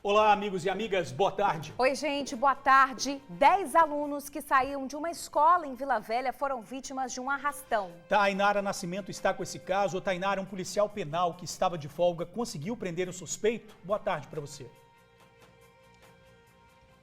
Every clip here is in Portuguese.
Olá, amigos e amigas, boa tarde. Oi, gente, boa tarde. 10 alunos que saíam de uma escola em Vila Velha foram vítimas de um arrastão. Tainara Nascimento está com esse caso. O Tainara, um policial penal que estava de folga, conseguiu prender o suspeito? Boa tarde para você.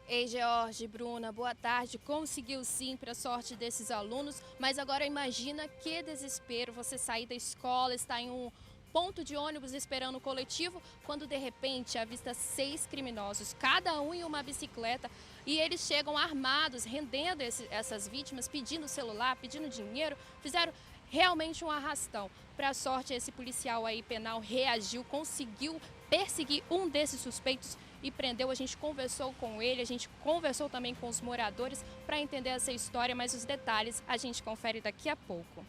Ei, George, Bruna, boa tarde. Conseguiu sim, para sorte desses alunos, mas agora imagina que desespero você sair da escola, estar em um ponto de ônibus esperando o coletivo, quando de repente avista 6 criminosos, cada um em uma bicicleta, e eles chegam armados, rendendo essas vítimas, pedindo celular, pedindo dinheiro, fizeram realmente um arrastão. Para sorte, esse policial aí penal reagiu, conseguiu perseguir um desses suspeitos e prendeu. A gente conversou com ele, a gente conversou também com os moradores para entender essa história, mas os detalhes a gente confere daqui a pouco.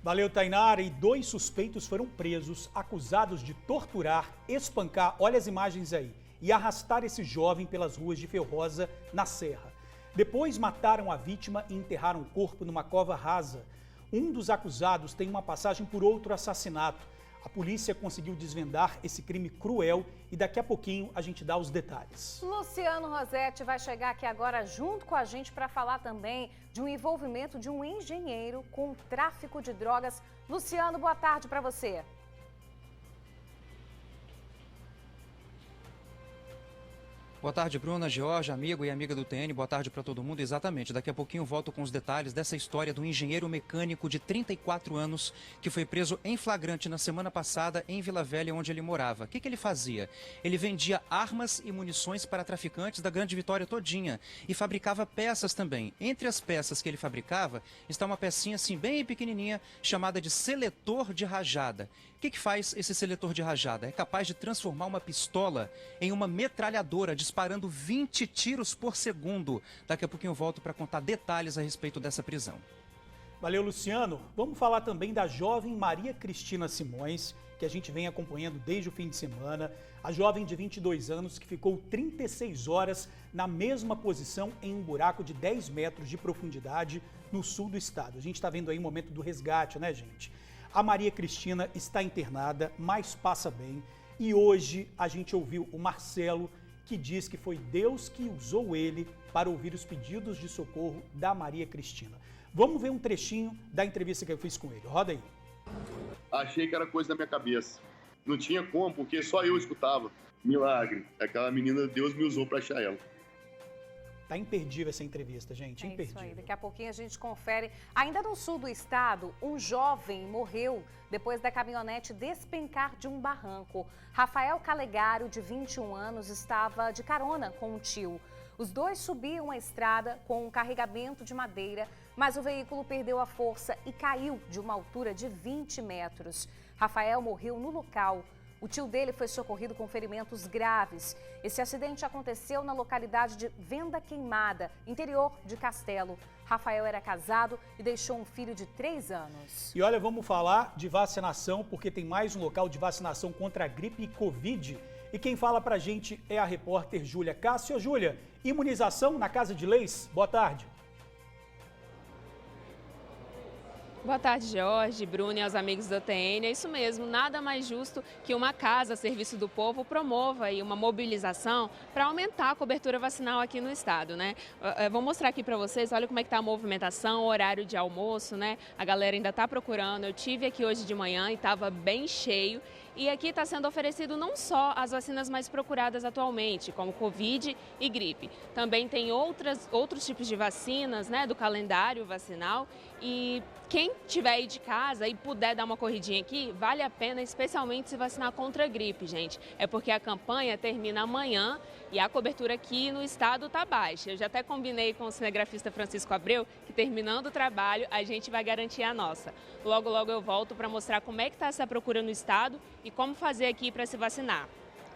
Valeu, Tainara. E 2 suspeitos foram presos, acusados de torturar, espancar, olha as imagens aí, e arrastar esse jovem pelas ruas de Ferrosa, na Serra. Depois mataram a vítima e enterraram o corpo numa cova rasa. Um dos acusados tem uma passagem por outro assassinato. A polícia conseguiu desvendar esse crime cruel e daqui a pouquinho a gente dá os detalhes. Luciano Rosetti vai chegar aqui agora junto com a gente para falar também de um envolvimento de um engenheiro com tráfico de drogas. Luciano, boa tarde para você. Boa tarde, Bruna, George, amigo e amiga do TN, boa tarde para todo mundo. Exatamente, daqui a pouquinho eu volto com os detalhes dessa história do engenheiro mecânico de 34 anos que foi preso em flagrante na semana passada em Vila Velha, onde ele morava. O que ele fazia? Ele vendia armas e munições para traficantes da Grande Vitória todinha e fabricava peças também. Entre as peças que ele fabricava está uma pecinha assim bem pequenininha chamada de seletor de rajada. O que faz esse seletor de rajada? É capaz de transformar uma pistola em uma metralhadora, disparando 20 tiros por segundo. Daqui a pouquinho eu volto para contar detalhes a respeito dessa prisão. Valeu, Luciano. Vamos falar também da jovem Maria Cristina Simões, que a gente vem acompanhando desde o fim de semana. A jovem de 22 anos que ficou 36 horas na mesma posição em um buraco de 10 metros de profundidade no sul do estado. A gente está vendo aí o momento do resgate, né, gente? A Maria Cristina está internada, mas passa bem. E hoje a gente ouviu o Marcelo, que diz que foi Deus que usou ele para ouvir os pedidos de socorro da Maria Cristina. Vamos ver um trechinho da entrevista que eu fiz com ele. Roda aí. Achei que era coisa da minha cabeça. Não tinha como, porque só eu escutava. Milagre. Aquela menina, Deus me usou para achar ela. Tá imperdível essa entrevista, gente, imperdível. Isso aí. Daqui a pouquinho a gente confere. Ainda no sul do estado, um jovem morreu depois da caminhonete despencar de um barranco. Rafael Calegário, de 21 anos, estava de carona com um tio. Os dois subiam a estrada com um carregamento de madeira, mas o veículo perdeu a força e caiu de uma altura de 20 metros. Rafael morreu no local. O tio dele foi socorrido com ferimentos graves. Esse acidente aconteceu na localidade de Venda Queimada, interior de Castelo. Rafael era casado e deixou um filho de 3 anos. E olha, vamos falar de vacinação, porque tem mais um local de vacinação contra a gripe e Covid. E quem fala pra gente é a repórter Júlia Cássio. Júlia, imunização na Casa de Leis? Boa tarde. Boa tarde, Jorge, Bruno e aos amigos do TN. É isso mesmo, nada mais justo que uma casa a serviço do povo promova aí uma mobilização para aumentar a cobertura vacinal aqui no estado, né? Vou mostrar aqui para vocês, olha como é que tá a movimentação, horário de almoço, né? A galera ainda está procurando. Eu tive aqui hoje de manhã e estava bem cheio. E aqui está sendo oferecido não só as vacinas mais procuradas atualmente, como Covid e gripe. Também tem outros tipos de vacinas, né, do calendário vacinal. E quem tiver aí de casa e puder dar uma corridinha aqui, vale a pena especialmente se vacinar contra a gripe, gente. É porque a campanha termina amanhã e a cobertura aqui no estado está baixa. Eu já até combinei com o cinegrafista Francisco Abreu que terminando o trabalho a gente vai garantir a nossa. Logo, logo eu volto para mostrar como é que está essa procura no estado e como fazer aqui para se vacinar.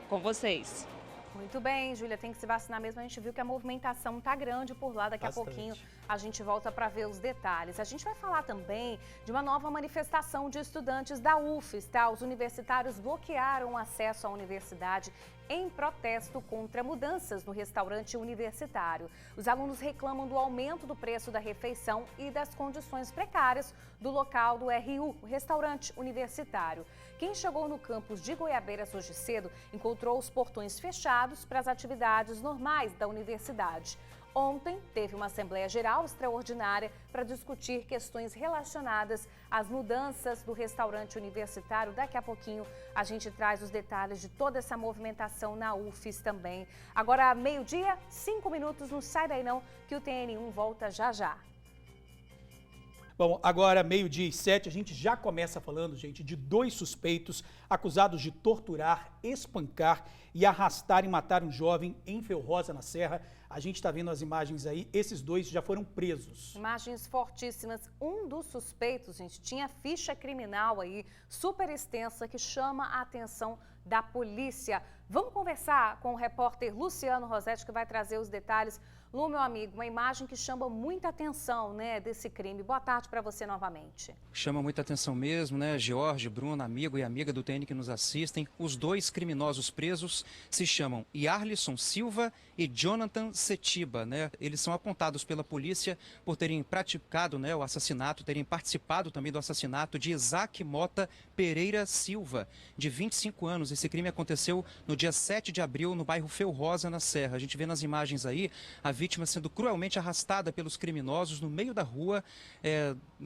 Com vocês. Muito bem, Júlia, tem que se vacinar mesmo. A gente viu que a movimentação tá grande por lá. Daqui a pouquinho a gente volta para ver os detalhes. A gente vai falar também de uma nova manifestação de estudantes da UFES, tá? Os universitários bloquearam o acesso à universidade em protesto contra mudanças no restaurante universitário. Os alunos reclamam do aumento do preço da refeição e das condições precárias do local do RU, o restaurante universitário. Quem chegou no campus de Goiabeiras hoje cedo encontrou os portões fechados para as atividades normais da universidade. Ontem, teve uma Assembleia Geral extraordinária para discutir questões relacionadas às mudanças do restaurante universitário. Daqui a pouquinho, a gente traz os detalhes de toda essa movimentação na UFES também. Agora, meio-dia, 5 minutos, não sai daí não, que o TN1 volta já já. Bom, agora meio-dia e 7, a gente já começa falando, gente, de 2 suspeitos acusados de torturar, espancar e arrastar e matar um jovem em Felrosa, na Serra. A gente está vendo as imagens aí, esses 2 já foram presos. Imagens fortíssimas. Um dos suspeitos, gente, tinha ficha criminal aí, super extensa, que chama a atenção da polícia. Vamos conversar com o repórter Luciano Rosetti, que vai trazer os detalhes. Lu, meu amigo, uma imagem que chama muita atenção, né, desse crime. Boa tarde para você novamente. Chama muita atenção mesmo, né, Jorge, Bruna, amigo e amiga do TN que nos assistem. Os 2 criminosos presos se chamam Yarlisson Silva e Jonathan Setiba, né? Eles são apontados pela polícia por terem praticado, né, o assassinato, terem participado também do assassinato de Isaac Mota Pereira Silva, de 25 anos. Esse crime aconteceu no dia 7 de abril, no bairro Felrosa, na Serra. A gente vê nas imagens aí a vítima sendo cruelmente arrastada pelos criminosos no meio da rua,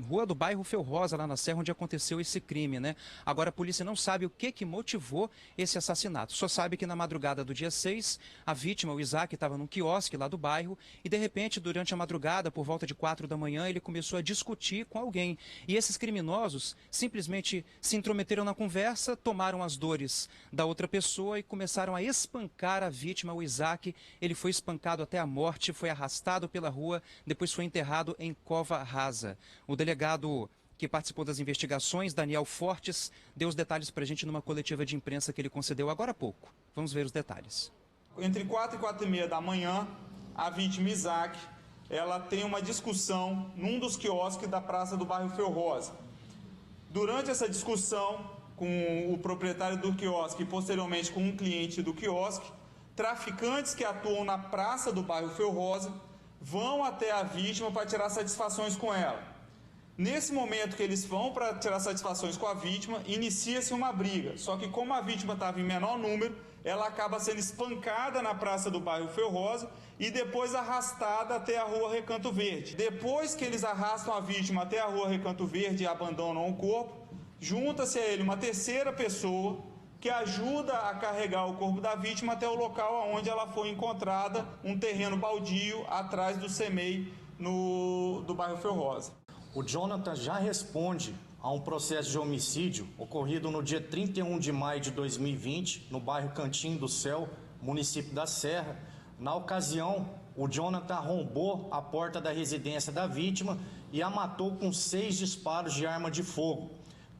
rua do bairro Felrosa, lá na Serra, onde aconteceu esse crime, né? Agora a polícia não sabe o que motivou esse assassinato. Só sabe que na madrugada do dia 6, a vítima, o Isaac, estava num quiosque lá do bairro e, de repente, durante a madrugada, por volta de 4 da manhã, ele começou a discutir com alguém. E esses criminosos simplesmente se intrometeram na conversa, tomaram as dores da outra pessoa e começaram a espancar a vítima, o Isaac. Ele foi espancado até a morte, foi arrastado pela rua, depois foi enterrado em cova rasa. O delegado que participou das investigações, Daniel Fortes, deu os detalhes para a gente numa coletiva de imprensa que ele concedeu agora há pouco. Vamos ver os detalhes. Entre 4 e 4h30 da manhã, a vítima Isaac, ela tem uma discussão num dos quiosques da praça do bairro Felrosa. Durante essa discussão com o proprietário do quiosque e posteriormente com um cliente do quiosque, traficantes que atuam na praça do bairro Felrosa vão até a vítima para tirar satisfações com ela. Nesse momento que eles vão para tirar satisfações com a vítima, inicia-se uma briga. Só que como a vítima estava em menor número, ela acaba sendo espancada na praça do bairro Felrosa e depois arrastada até a rua Recanto Verde. Depois que eles arrastam a vítima até a rua Recanto Verde e abandonam o corpo, junta-se a ele uma terceira pessoa que ajuda a carregar o corpo da vítima até o local onde ela foi encontrada, um terreno baldio atrás do CEMEI do bairro Felrosa. O Jonathan já responde a um processo de homicídio ocorrido no dia 31 de maio de 2020, no bairro Cantinho do Céu, município da Serra. Na ocasião, o Jonathan arrombou a porta da residência da vítima e a matou com 6 disparos de arma de fogo.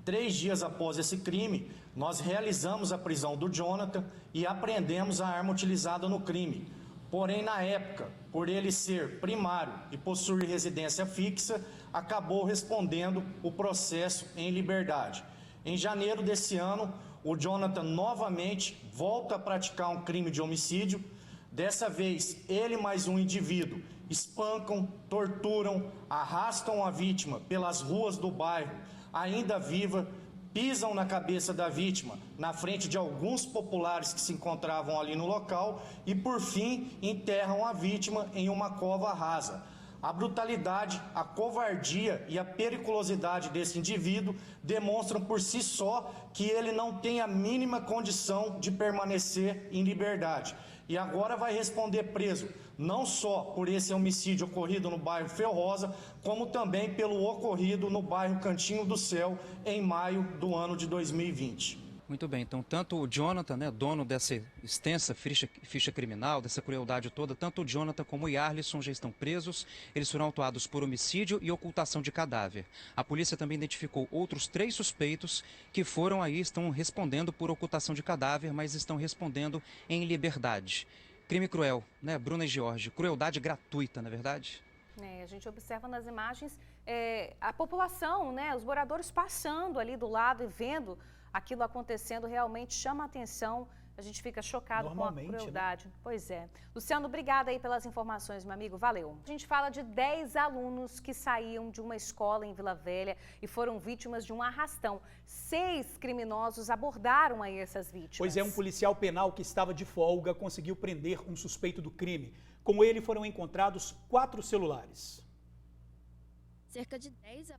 3 dias após esse crime, nós realizamos a prisão do Jonathan e apreendemos a arma utilizada no crime. Porém, na época, por ele ser primário e possuir residência fixa, acabou respondendo o processo em liberdade. Em janeiro desse ano, o Jonathan novamente volta a praticar um crime de homicídio. Dessa vez, ele mais um indivíduo espancam, torturam, arrastam a vítima pelas ruas do bairro, ainda viva, pisam na cabeça da vítima, na frente de alguns populares que se encontravam ali no local e, por fim, enterram a vítima em uma cova rasa. A brutalidade, a covardia e a periculosidade desse indivíduo demonstram por si só que ele não tem a mínima condição de permanecer em liberdade. E agora vai responder preso, não só por esse homicídio ocorrido no bairro Felrosa, como também pelo ocorrido no bairro Cantinho do Céu, em maio do ano de 2020. Muito bem, então tanto o Jonathan, né, dono dessa extensa ficha criminal, dessa crueldade toda, tanto o Jonathan como o Yarlisson já estão presos. Eles foram autuados por homicídio e ocultação de cadáver. A polícia também identificou outros 3 suspeitos que foram aí, estão respondendo por ocultação de cadáver, mas estão respondendo em liberdade. Crime cruel, né, Bruna e Jorge? Crueldade gratuita, não é verdade? A gente observa nas imagens a população, né, os moradores passando ali do lado e vendo aquilo acontecendo, realmente chama a atenção A gente fica chocado com a Normalmente, crueldade. Né? Pois é. Luciano, obrigada aí pelas informações, meu amigo. Valeu. A gente fala de 10 alunos que saíam de uma escola em Vila Velha e foram vítimas de um arrastão. 6 criminosos abordaram aí essas vítimas. Pois é, um policial penal que estava de folga conseguiu prender um suspeito do crime. Com ele foram encontrados 4 celulares. Cerca de 10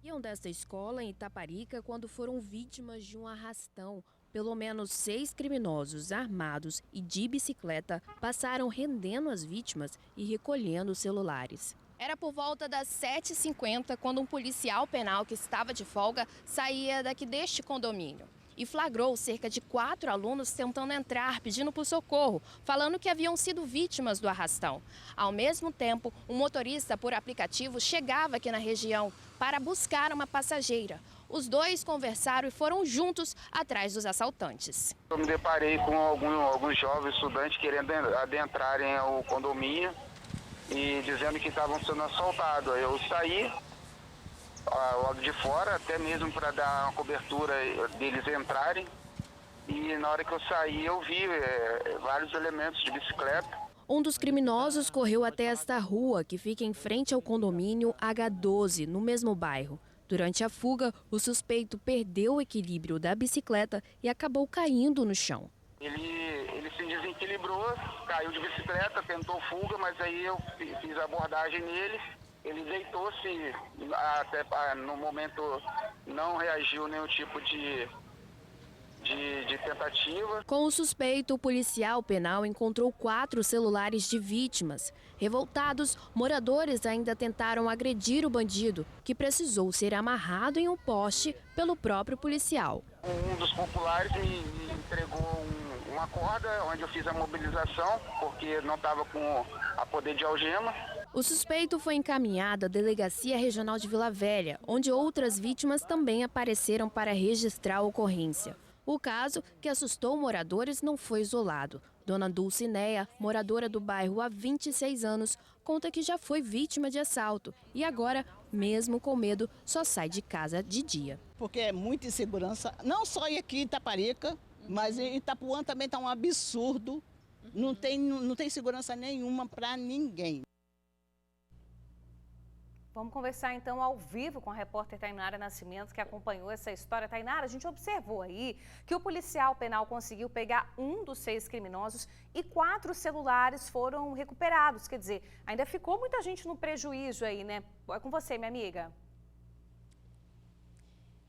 iam desta escola em Itaparica quando foram vítimas de um arrastão. Pelo menos 6 criminosos armados e de bicicleta passaram rendendo as vítimas e recolhendo os celulares. Era por volta das 7h50 quando um policial penal que estava de folga saía daqui deste condomínio e flagrou cerca de 4 alunos tentando entrar, pedindo por socorro, falando que haviam sido vítimas do arrastão. Ao mesmo tempo, um motorista por aplicativo chegava aqui na região para buscar uma passageira. Os dois conversaram e foram juntos atrás dos assaltantes. Eu me deparei com alguns jovens estudantes querendo adentrarem o condomínio e dizendo que estavam sendo assaltados. Eu saí ao lado de fora, até mesmo para dar uma cobertura deles entrarem. E na hora que eu saí, eu vi vários elementos de bicicleta. Um dos criminosos correu até esta rua, que fica em frente ao condomínio H12, no mesmo bairro. Durante a fuga, o suspeito perdeu o equilíbrio da bicicleta e acabou caindo no chão. Ele se desequilibrou, caiu de bicicleta, tentou fuga, mas aí eu fiz a abordagem nele. Ele deitou-se, até no momento não reagiu nenhum tipo de tentativa. Com o suspeito, o policial penal encontrou 4 celulares de vítimas. Revoltados, moradores ainda tentaram agredir o bandido, que precisou ser amarrado em um poste pelo próprio policial. Um dos populares me entregou uma corda, onde eu fiz a mobilização, porque não estava com a poder de algema. O suspeito foi encaminhado à Delegacia Regional de Vila Velha, onde outras vítimas também apareceram para registrar a ocorrência. O caso, que assustou moradores, não foi isolado. Dona Dulcineia, moradora do bairro há 26 anos, conta que já foi vítima de assalto e agora, mesmo com medo, só sai de casa de dia. Porque é muita insegurança, não só aqui em Itaparica, mas em Itapuã também está um absurdo. Não tem segurança nenhuma para ninguém. Vamos conversar então ao vivo com a repórter Tainara Nascimento, que acompanhou essa história. Tainara, a gente observou aí que o policial penal conseguiu pegar um dos 6 criminosos e 4 celulares foram recuperados. Quer dizer, ainda ficou muita gente no prejuízo aí, né? É com você, minha amiga.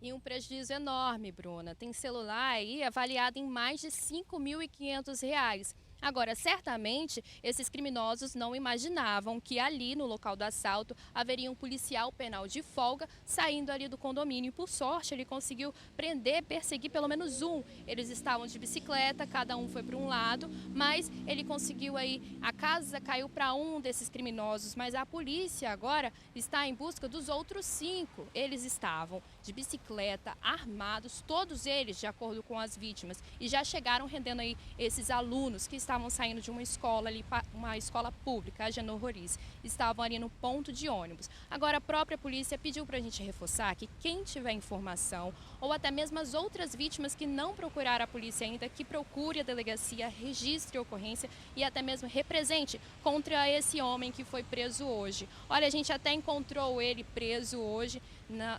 E um prejuízo enorme, Bruna. Tem celular aí avaliado em mais de R$ 5.500. Agora, certamente, esses criminosos não imaginavam que ali no local do assalto haveria um policial penal de folga saindo ali do condomínio. E, por sorte, ele conseguiu prender, perseguir pelo menos um. Eles estavam de bicicleta, cada um foi para um lado, mas ele conseguiu aí, a casa caiu para um desses criminosos, mas a polícia agora está em busca dos outros 5. Eles estavam de bicicleta, armados, todos eles de acordo com as vítimas, e já chegaram rendendo aí esses alunos que estavam saindo de uma escola ali, uma escola pública, a Agenor Roriz, estavam ali no ponto de ônibus. Agora a própria polícia pediu para a gente reforçar que quem tiver informação, ou até mesmo as outras vítimas que não procuraram a polícia ainda, que procure a delegacia, registre a ocorrência e até mesmo represente contra esse homem que foi preso hoje. Olha, a gente até encontrou ele preso hoje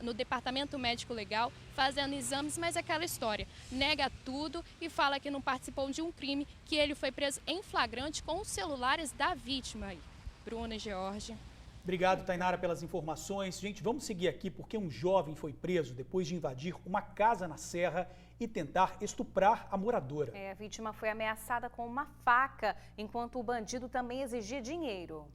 no Departamento Médico Legal, fazendo exames, mas aquela história, nega tudo e fala que não participou de um crime, que ele foi preso em flagrante com os celulares da vítima. Bruna e George. Obrigado, Tainara, pelas informações. Gente, vamos seguir aqui porque um jovem foi preso depois de invadir uma casa na Serra e tentar estuprar a moradora. A vítima foi ameaçada com uma faca, enquanto o bandido também exigia dinheiro.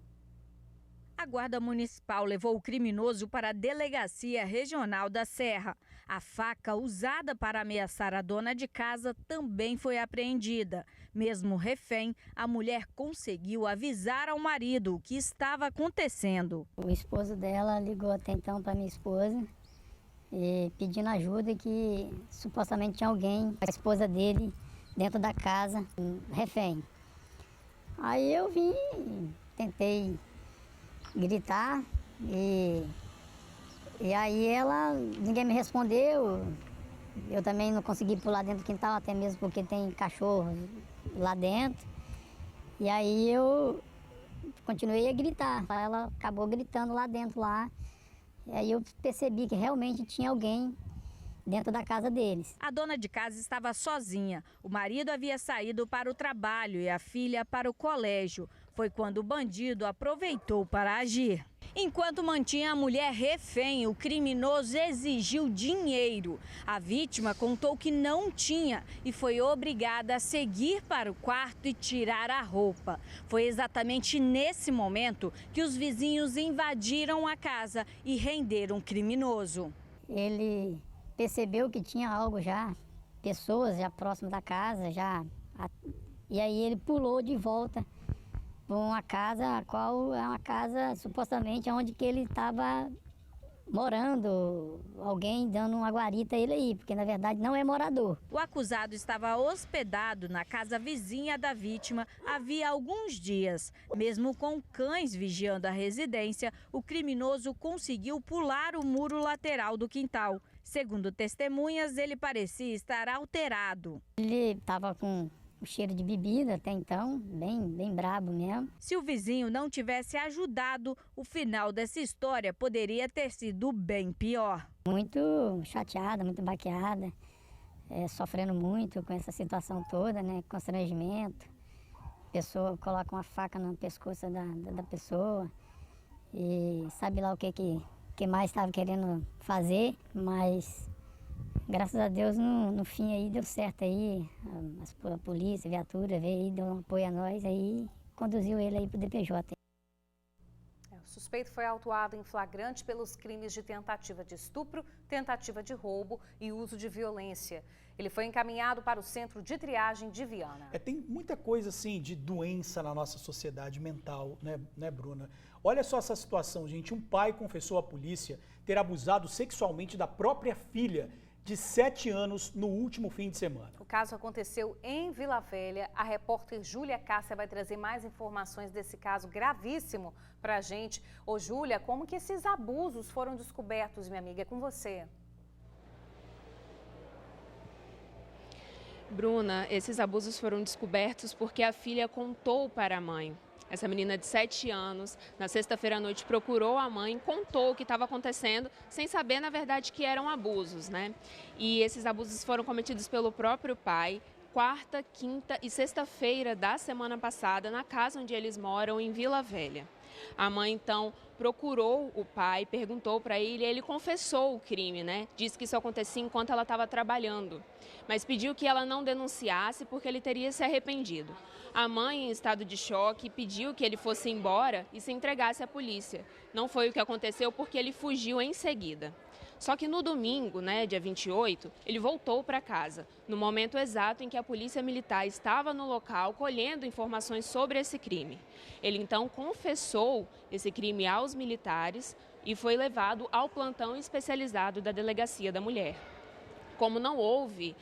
A Guarda Municipal levou o criminoso para a Delegacia Regional da Serra. A faca usada para ameaçar a dona de casa também foi apreendida. Mesmo refém, a mulher conseguiu avisar ao marido o que estava acontecendo. O esposo dela ligou até então para minha esposa, pedindo ajuda, que supostamente tinha alguém, a esposa dele, dentro da casa, refém. Aí eu vim, tentei gritar e aí ninguém me respondeu, Eu também não consegui pular dentro do quintal, até mesmo porque tem cachorro lá dentro. E aí eu continuei a gritar. Ela acabou gritando lá dentro lá. E aí eu percebi que realmente tinha alguém dentro da casa deles. A dona de casa estava sozinha. O marido havia saído para o trabalho e a filha para o colégio. Foi quando o bandido aproveitou para agir. Enquanto mantinha a mulher refém, o criminoso exigiu dinheiro. A vítima contou que não tinha e foi obrigada a seguir para o quarto e tirar a roupa. Foi exatamente nesse momento que os vizinhos invadiram a casa e renderam o criminoso. Ele percebeu que tinha algo já, pessoas já próximas da casa, e aí ele pulou de volta para uma casa, a qual é uma casa supostamente onde que ele estava morando, alguém dando uma guarita a ele aí, porque na verdade não é morador. O acusado estava hospedado na casa vizinha da vítima havia alguns dias. Mesmo com cães vigiando a residência, o criminoso conseguiu pular o muro lateral do quintal. Segundo testemunhas, ele parecia estar alterado. Ele estava com o cheiro de bebida até então, bem brabo mesmo. Se o vizinho não tivesse ajudado, o final dessa história poderia ter sido bem pior. Muito chateada, muito baqueada, sofrendo muito com essa situação toda, né? Constrangimento. A pessoa coloca uma faca no pescoço da pessoa e sabe lá o que mais estava querendo fazer, mas graças a Deus no fim aí deu certo aí, a polícia, a viatura veio aí, deu um apoio a nós aí, conduziu ele aí pro DPJ. O suspeito foi autuado em flagrante pelos crimes de tentativa de estupro, tentativa de roubo e uso de violência. Ele foi encaminhado para o centro de triagem de Viana. Tem muita coisa assim de doença na nossa sociedade mental, né, Bruna? Olha só essa situação, gente. Um pai confessou à polícia ter abusado sexualmente da própria filha de 7 anos no último fim de semana. O caso aconteceu em Vila Velha. A repórter Júlia Cássia vai trazer mais informações desse caso gravíssimo para a gente. Ô Júlia, como que esses abusos foram descobertos, minha amiga? É com você. Bruna, esses abusos foram descobertos porque a filha contou para a mãe. Essa menina de 7 anos, na sexta-feira à noite, procurou a mãe, contou o que estava acontecendo, sem saber, na verdade, que eram abusos, né? E esses abusos foram cometidos pelo próprio pai, quarta, quinta e sexta-feira da semana passada, na casa onde eles moram, em Vila Velha. A mãe, então, procurou o pai, perguntou para ele e ele confessou o crime, né? Disse que isso acontecia enquanto ela estava trabalhando, mas pediu que ela não denunciasse porque ele teria se arrependido. A mãe, em estado de choque, pediu que ele fosse embora e se entregasse à polícia. Não foi o que aconteceu porque ele fugiu em seguida. Só que no domingo, dia 28, ele voltou para casa, no momento exato em que a polícia militar estava no local colhendo informações sobre esse crime. Ele então confessou esse crime aos militares e foi levado ao plantão especializado da Delegacia da Mulher. Como não houve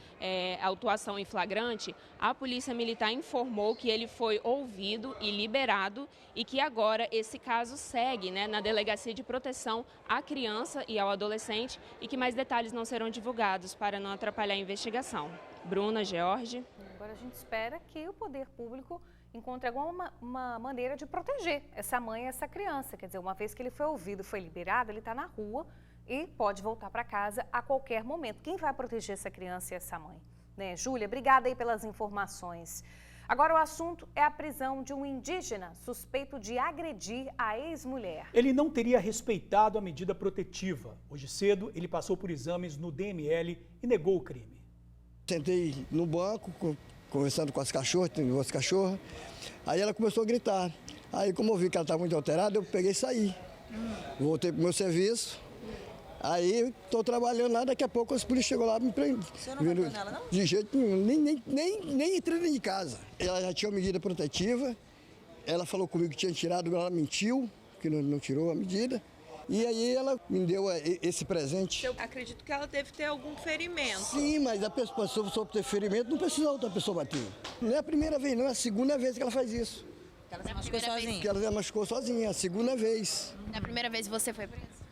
autuação em flagrante, a Polícia Militar informou que ele foi ouvido e liberado e que agora esse caso segue na Delegacia de Proteção à Criança e ao Adolescente e que mais detalhes não serão divulgados para não atrapalhar a investigação. Bruna, George. Agora a gente espera que o poder público encontre alguma maneira de proteger essa mãe e essa criança. Quer dizer, uma vez que ele foi ouvido, foi liberado, ele está na rua e pode voltar para casa a qualquer momento. Quem vai proteger essa criança e essa mãe? Júlia, obrigada aí pelas informações. Agora o assunto é a prisão de um indígena suspeito de agredir a ex-mulher. Ele não teria respeitado a medida protetiva. Hoje cedo, ele passou por exames no DML e negou o crime. Sentei no banco, conversando com as cachorras, tem duas cachorras. Aí ela começou a gritar. Aí, como eu vi que ela estava muito alterada, eu peguei e saí. Voltei para o meu serviço. Aí, estou trabalhando lá, daqui a pouco as polícias chegou lá e me prendeu. Você não bateu nela, não? De jeito nenhum, nem entrei dentro de casa. Ela já tinha uma medida protetiva, ela falou comigo que tinha tirado, ela mentiu, que não tirou a medida. E aí ela me deu esse presente. Eu acredito que ela deve ter algum ferimento. Sim, mas a pessoa sobre ter ferimento não precisa outra pessoa bater. Não é a primeira vez, não, é a segunda vez que ela faz isso. Que ela se machucou sozinha? Que ela se machucou sozinha, a segunda vez. Na primeira vez você foi presa?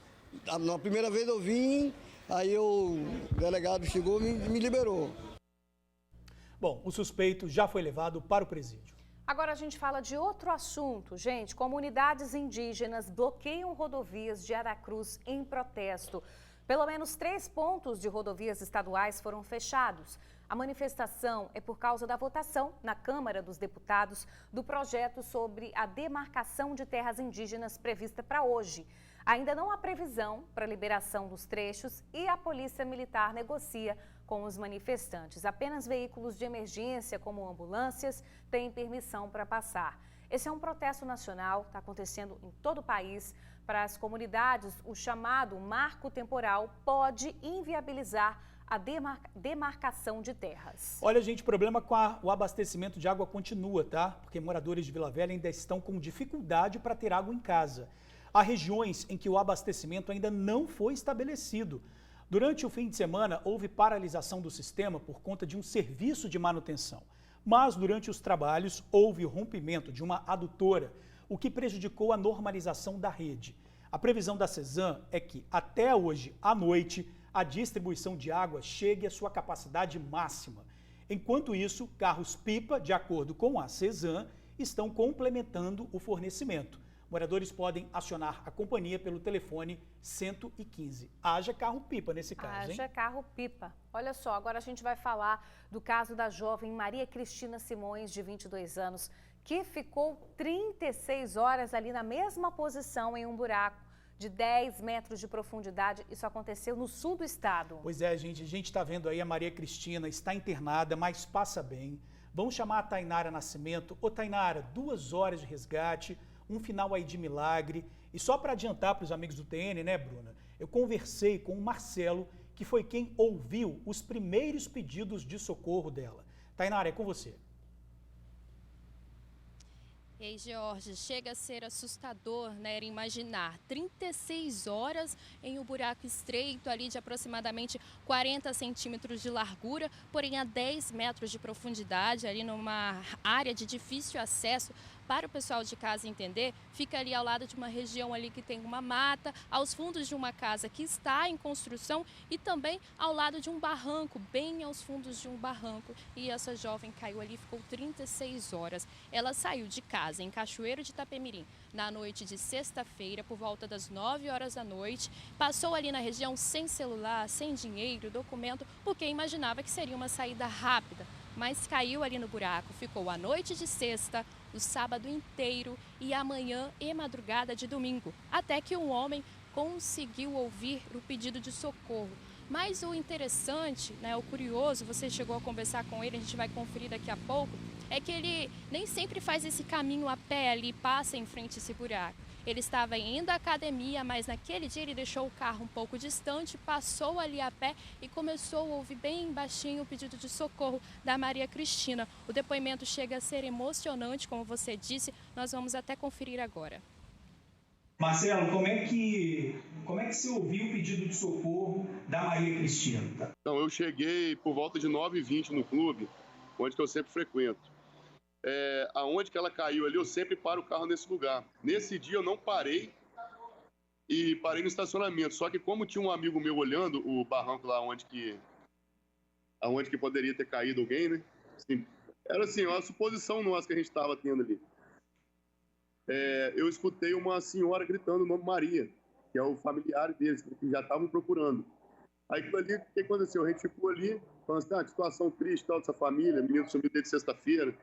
Na primeira vez eu vim, Aí o delegado chegou e me liberou. Bom, o suspeito já foi levado para o presídio. Agora a gente fala de outro assunto. Gente, comunidades indígenas bloqueiam rodovias de Aracruz em protesto. Pelo menos 3 pontos de rodovias estaduais foram fechados. A manifestação é por causa da votação na Câmara dos Deputados do projeto sobre a demarcação de terras indígenas prevista para hoje. Ainda não há previsão para a liberação dos trechos e a Polícia Militar negocia com os manifestantes. Apenas veículos de emergência, como ambulâncias, têm permissão para passar. Esse é um protesto nacional, está acontecendo em todo o país. Para as comunidades, o chamado marco temporal pode inviabilizar a demarcação de terras. Olha, gente, o problema com o abastecimento de água continua, tá? Porque moradores de Vila Velha ainda estão com dificuldade para ter água em casa. Há regiões em que o abastecimento ainda não foi estabelecido. Durante o fim de semana, houve paralisação do sistema por conta de um serviço de manutenção. Mas, durante os trabalhos, houve rompimento de uma adutora, o que prejudicou a normalização da rede. A previsão da CESAM é que, até hoje à noite, a distribuição de água chegue à sua capacidade máxima. Enquanto isso, carros-pipa, de acordo com a CESAM, estão complementando o fornecimento. Moradores podem acionar a companhia pelo telefone 115. Haja carro-pipa nesse caso, hein? Haja carro-pipa. Olha só, agora a gente vai falar do caso da jovem Maria Cristina Simões, de 22 anos, que ficou 36 horas ali na mesma posição em um buraco de 10 metros de profundidade. Isso aconteceu no sul do estado. Pois é, gente. A gente está vendo aí a Maria Cristina, está internada, mas passa bem. Vamos chamar a Tainara Nascimento. Ô, Tainara, 2 horas de resgate, um final aí de milagre. E só para adiantar para os amigos do TN, né, Bruna? Eu conversei com o Marcelo, que foi quem ouviu os primeiros pedidos de socorro dela. Tainara, é com você. Ei, Jorge, chega a ser assustador, né, imaginar 36 horas em um buraco estreito ali de aproximadamente 40 centímetros de largura, porém a 10 metros de profundidade, ali numa área de difícil acesso. Para o pessoal de casa entender, fica ali ao lado de uma região ali que tem uma mata, aos fundos de uma casa que está em construção e também ao lado de um barranco, bem aos fundos de um barranco. E essa jovem caiu ali, ficou 36 horas. Ela saiu de casa em Cachoeiro de Itapemirim na noite de sexta-feira, por volta das 9 horas da noite. Passou ali na região sem celular, sem dinheiro, documento, porque imaginava que seria uma saída rápida. Mas caiu ali no buraco, ficou a noite de sexta, o sábado inteiro e a manhã e madrugada de domingo, até que um homem conseguiu ouvir o pedido de socorro. Mas o interessante, né, o curioso, você chegou a conversar com ele, a gente vai conferir daqui a pouco, é que ele nem sempre faz esse caminho a pé ali, passa em frente a esse buraco. Ele estava indo à academia, mas naquele dia ele deixou o carro um pouco distante, passou ali a pé e começou a ouvir bem baixinho o pedido de socorro da Maria Cristina. O depoimento chega a ser emocionante, como você disse, nós vamos até conferir agora. Marcelo, como é que você ouviu o pedido de socorro da Maria Cristina? Então, eu cheguei por volta de 9h20 no clube, onde que eu sempre frequento. Aonde que ela caiu ali, eu sempre paro o carro nesse lugar. Nesse dia eu não parei e parei no estacionamento. Só que como tinha um amigo meu olhando o barranco lá aonde que poderia ter caído alguém, né? Assim, era assim, uma suposição nossa que a gente estava tendo ali. Eu escutei uma senhora gritando o nome Maria, que é o familiar deles, que já estavam procurando. Aí aquilo ali, o que aconteceu? A gente ficou ali, falando assim, que situação triste tal dessa família, o menino sumiu desde sexta-feira.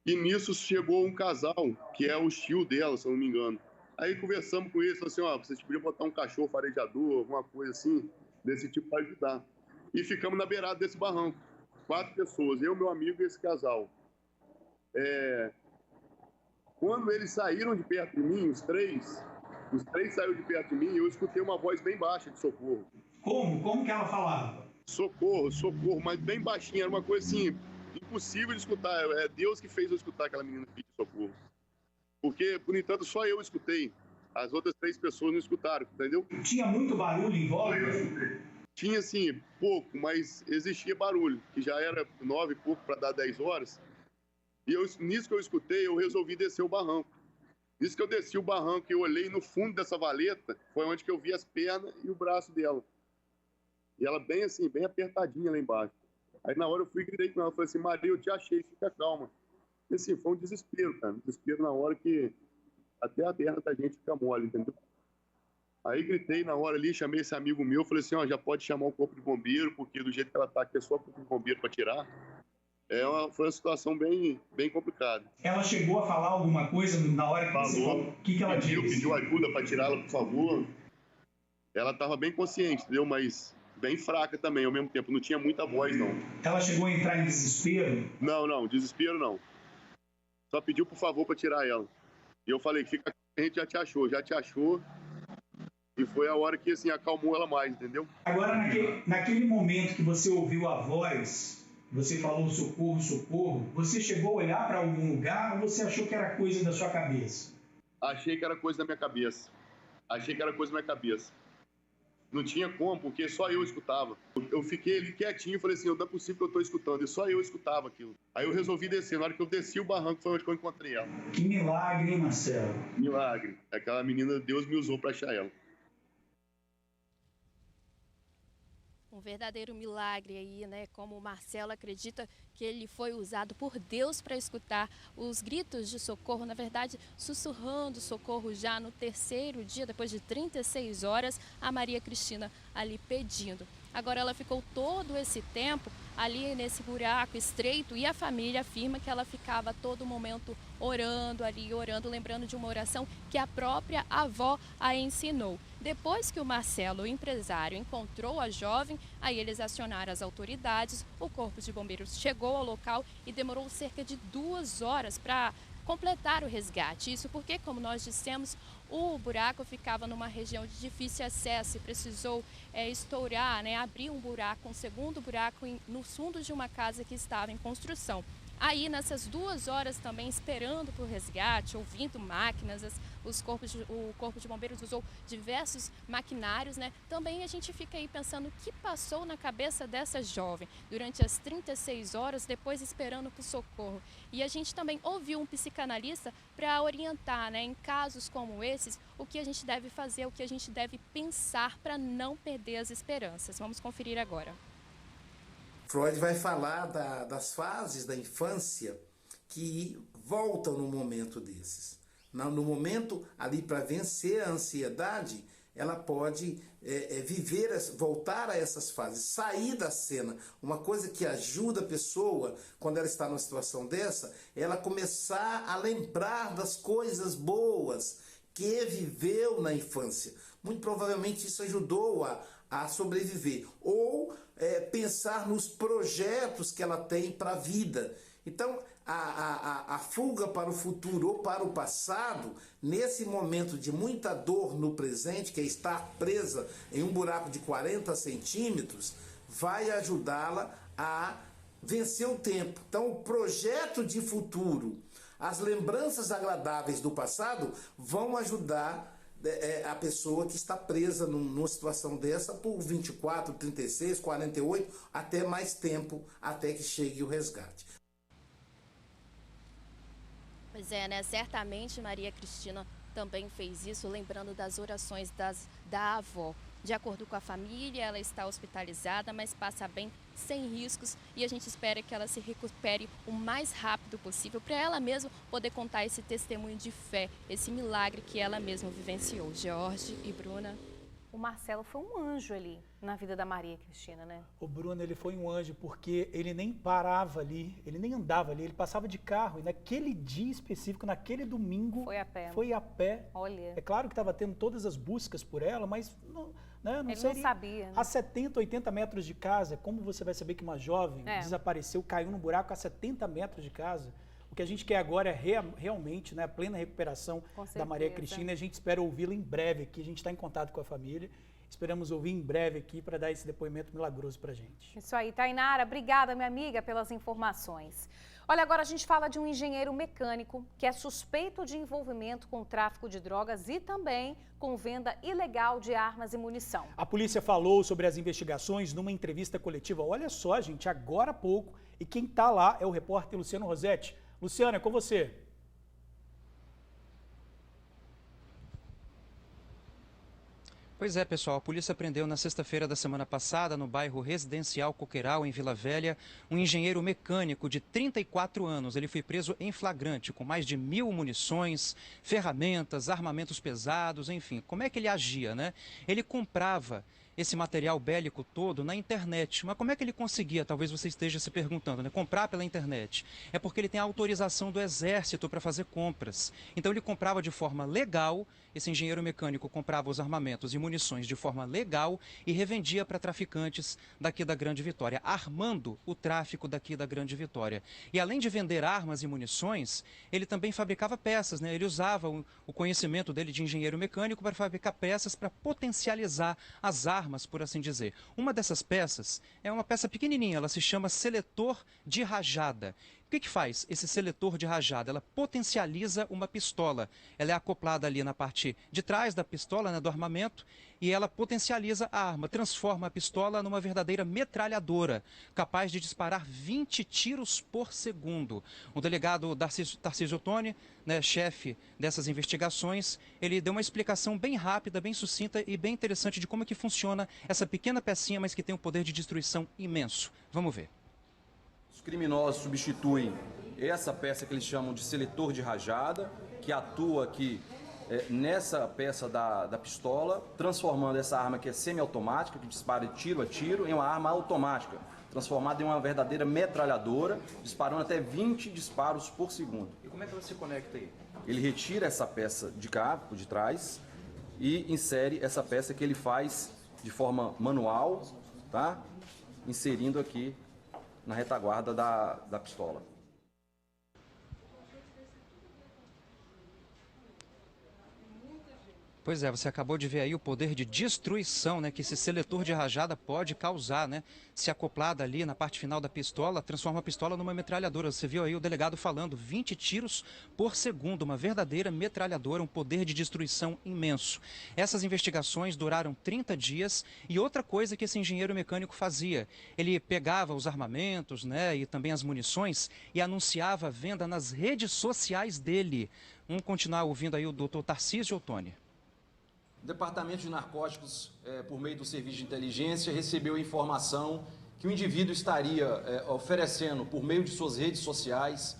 E nisso chegou um casal, que é o tio dela, se eu não me engano. Aí conversamos com eles, falamos assim, vocês podiam botar um cachorro farejador, alguma coisa assim, desse tipo para ajudar. E ficamos na beirada desse barranco. 4 pessoas, eu, meu amigo e esse casal. Quando eles saíram de perto de mim, os três saíram de perto de mim, eu escutei uma voz bem baixa de socorro. Como que ela falava? Socorro, socorro, mas bem baixinha, era uma coisa assim... impossível de escutar, é Deus que fez eu escutar aquela menina pedir socorro. Porque, por entanto, só eu escutei. As outras 3 pessoas não escutaram, entendeu? Tinha muito barulho em volta? Tinha, sim, pouco, mas existia barulho, que já era 9 e pouco para dar 10 horas. E nisso que eu escutei, eu resolvi descer o barranco. Nisso que eu desci o barranco e eu olhei no fundo dessa valeta, foi onde que eu vi as pernas e o braço dela. E ela bem assim, bem apertadinha lá embaixo. Aí na hora eu fui e gritei com ela, falei assim, Maria, eu te achei, fica calma. E assim, foi um desespero, cara. Um desespero na hora que até a perna da gente fica mole, entendeu? Aí gritei na hora ali, chamei esse amigo meu, falei assim, ó, já pode chamar o corpo de bombeiro, porque do jeito que ela tá aqui é só o corpo de bombeiro para tirar. Foi uma situação bem complicada. Ela chegou a falar alguma coisa na hora que você falou? O que ela disse? Pediu ajuda para tirá-la, por favor. Ela estava bem consciente, entendeu? Mas bem fraca também, ao mesmo tempo. Não tinha muita voz, não. Ela chegou a entrar em desespero? Não, desespero não. Só pediu, por favor, para tirar ela. E eu falei, fica, a gente já te achou. E foi a hora que, assim, acalmou ela mais, entendeu? Agora, naquele momento que você ouviu a voz, você falou socorro, socorro, você chegou a olhar para algum lugar ou você achou que era coisa da sua cabeça? Achei que era coisa da minha cabeça. Não tinha como, porque só eu escutava. Eu fiquei ali quietinho e falei assim, não é possível que eu estou escutando. E só eu escutava aquilo. Aí eu resolvi descer. Na hora que eu desci o barranco foi onde eu encontrei ela. Que milagre, hein, Marcelo? Milagre. Aquela menina, Deus me usou para achar ela. Um verdadeiro milagre aí, né? Como o Marcelo acredita que ele foi usado por Deus para escutar os gritos de socorro, na verdade, sussurrando socorro já no terceiro dia, depois de 36 horas, a Maria Cristina ali pedindo. Agora ela ficou todo esse tempo ali nesse buraco estreito e a família afirma que ela ficava a todo momento orando, lembrando de uma oração que a própria avó a ensinou. Depois que o Marcelo, o empresário, encontrou a jovem, aí eles acionaram as autoridades, o Corpo de Bombeiros chegou ao local e demorou cerca de 2 horas para completar o resgate. Isso porque, como nós dissemos, o buraco ficava numa região de difícil acesso e precisou estourar, abrir um buraco, um segundo buraco no fundo de uma casa que estava em construção. Aí, nessas 2 horas também, esperando por resgate, ouvindo máquinas, o Corpo de Bombeiros usou diversos maquinários, Também a gente fica aí pensando o que passou na cabeça dessa jovem durante as 36 horas, depois esperando por socorro. E a gente também ouviu um psicanalista para orientar, em casos como esses, o que a gente deve fazer, o que a gente deve pensar para não perder as esperanças. Vamos conferir agora. Freud vai falar das fases da infância que voltam no momento desses. No momento ali para vencer a ansiedade, ela pode voltar a essas fases, sair da cena. Uma coisa que ajuda a pessoa, quando ela está numa situação dessa, é ela começar a lembrar das coisas boas que viveu na infância. Muito provavelmente isso ajudou a sobreviver. Ou pensar nos projetos que ela tem para a vida. Então, a fuga para o futuro ou para o passado, nesse momento de muita dor no presente, que é estar presa em um buraco de 40 centímetros, vai ajudá-la a vencer o tempo. Então, o projeto de futuro, as lembranças agradáveis do passado vão ajudar a pessoa que está presa numa situação dessa por 24, 36, 48, até mais tempo, até que chegue o resgate. Pois é, Certamente Maria Cristina também fez isso, lembrando das orações da avó. De acordo com a família, ela está hospitalizada, mas passa bem, sem riscos, e a gente espera que ela se recupere o mais rápido possível para ela mesma poder contar esse testemunho de fé, esse milagre que ela mesma vivenciou. George e Bruna. O Marcelo foi um anjo ali na vida da Maria Cristina, O Bruno, ele foi um anjo porque ele nem parava ali, ele nem andava ali, ele passava de carro. E naquele dia específico, naquele domingo, foi a pé. Olha. É claro que estava tendo todas as buscas por ela, mas não ele não sabia. A 70, 80 metros de casa, como você vai saber que uma jovem desapareceu, caiu num buraco a 70 metros de casa? O que a gente quer agora é realmente a plena recuperação da Maria Cristina. E a gente espera ouvi-la em breve aqui. A gente está em contato com a família. Esperamos ouvir em breve aqui para dar esse depoimento milagroso para a gente. Isso aí, Tainara. Obrigada, minha amiga, pelas informações. Olha, agora a gente fala de um engenheiro mecânico que é suspeito de envolvimento com tráfico de drogas e também com venda ilegal de armas e munição. A polícia falou sobre as investigações numa entrevista coletiva. Olha só, gente, agora há pouco. E quem está lá é o repórter Luciano Rosetti. Luciano, é com você. Pois é, pessoal, a polícia prendeu na sexta-feira da semana passada, no bairro Residencial Coqueiral, em Vila Velha, um engenheiro mecânico de 34 anos. Ele foi preso em flagrante, com mais de 1.000 munições, ferramentas, armamentos pesados, enfim. Como é que ele agia, né? Ele comprava esse material bélico todo na internet. Mas como é que ele conseguia? Talvez você esteja se perguntando, né? Comprar pela internet. É porque ele tem a autorização do Exército para fazer compras. Então ele comprava de forma legal, esse engenheiro mecânico comprava os armamentos e munições de forma legal e revendia para traficantes daqui da Grande Vitória, armando o tráfico daqui da Grande Vitória. E além de vender armas e munições, ele também fabricava peças, né? Ele usava o conhecimento dele de engenheiro mecânico para fabricar peças para potencializar as armas, por assim dizer. Uma dessas peças é uma peça pequenininha, ela se chama seletor de rajada. O que faz esse seletor de rajada? Ela potencializa uma pistola. Ela é acoplada ali na parte de trás da pistola, né, do armamento, e ela potencializa a arma, transforma a pistola numa verdadeira metralhadora, capaz de disparar 20 tiros por segundo. O delegado Tarcísio Ottoni, né, chefe dessas investigações, ele deu uma explicação bem rápida, bem sucinta e bem interessante de como é que funciona essa pequena pecinha, mas que tem um poder de destruição imenso. Vamos ver. Os criminosos substituem essa peça que eles chamam de seletor de rajada, que atua aqui nessa peça da pistola, transformando essa arma que é semiautomática, que dispara tiro a tiro, em uma arma automática, transformada em uma verdadeira metralhadora, disparando até 20 disparos por segundo. E como é que ela se conecta aí? Ele retira essa peça de cá, por de trás, e insere essa peça que ele faz de forma manual, tá? Inserindo aqui na retaguarda da pistola. Pois é, você acabou de ver aí o poder de destruição, né, que esse seletor de rajada pode causar, né? Se acoplada ali na parte final da pistola, transforma a pistola numa metralhadora. Você viu aí o delegado falando, 20 tiros por segundo, uma verdadeira metralhadora, um poder de destruição imenso. Essas investigações duraram 30 dias e outra coisa que esse engenheiro mecânico fazia, ele pegava os armamentos, né, e também as munições e anunciava a venda nas redes sociais dele. Vamos continuar ouvindo aí o doutor Tarcísio Ottoni. O Departamento de Narcóticos, por meio do Serviço de Inteligência, recebeu a informação que o indivíduo estaria oferecendo, por meio de suas redes sociais,